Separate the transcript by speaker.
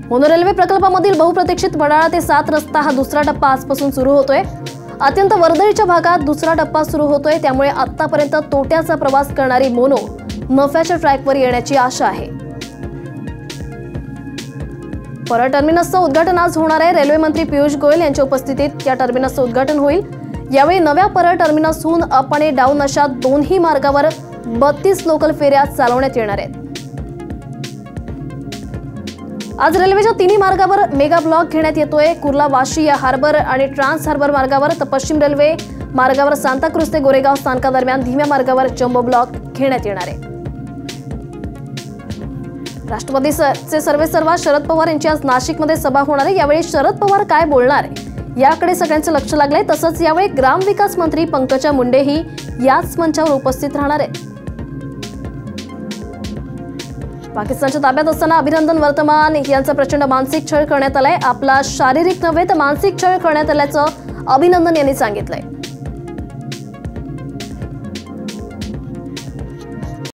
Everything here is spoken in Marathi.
Speaker 1: मोनो रेल्वे प्रकल्पामधील बहुप्रतीक्षित वडाळा ते 7 रस्ता हा दुसरा टप्पा आजपासून सुरू होतोय। अत्यंत वर्दळीच्या भागात दुसरा टप्पा सुरू होतोय, त्यामुळे आतापर्यंत तोट्याचा प्रवास करणारी मोनो नफ्याच्या ट्रॅकवर येण्याची आशा आहे। परळ टर्मिनसचं उद्घाटन आज होणार आहे। रेल्वे मंत्री पियुष गोयल यांच्या उपस्थितीत या टर्मिनसचं उद्घाटन होईल। यावेळी नव्या परळ टर्मिनसहून अप आणि डाऊन अशा दोन्ही मार्गावर 32 लोकल फेऱ्या चालवण्यात येणार आहेत। आज रेल्वेच्या तिन्ही मार्गावर मेगा ब्लॉक घेण्यात येतोय। कुर्ला वाशी या हार्बर आणि ट्रान्स हार्बर मार्गावर तर पश्चिम रेल्वे मार्गावर सांताक्रुझ ते गोरेगाव स्थानकादरम्यान धीम्या मार्गावर जम्बो ब्लॉक घेण्यात येणार आहे। राष्ट्रवादीचे सर्वेसर्वा शरद पवार यांची आज नाशिकमध्ये सभा होणार आहे। यावेळी शरद पवार काय बोलणार आहे याकडे सगळ्यांचं लक्ष लागलंय। तसंच यावेळी ग्रामविकास मंत्री पंकजा मुंडेही याच मंचावर उपस्थित राहणार आहेत। पाकिस्तानच्या ताब्यात असताना अभिनंदन वर्तमान यांचा प्रचंड मानसिक छळ करण्यात आलाय। आपला शारीरिक नव्हे तर मानसिक छळ करण्यात आल्याचं अभिनंदन यांनी सांगितलंय।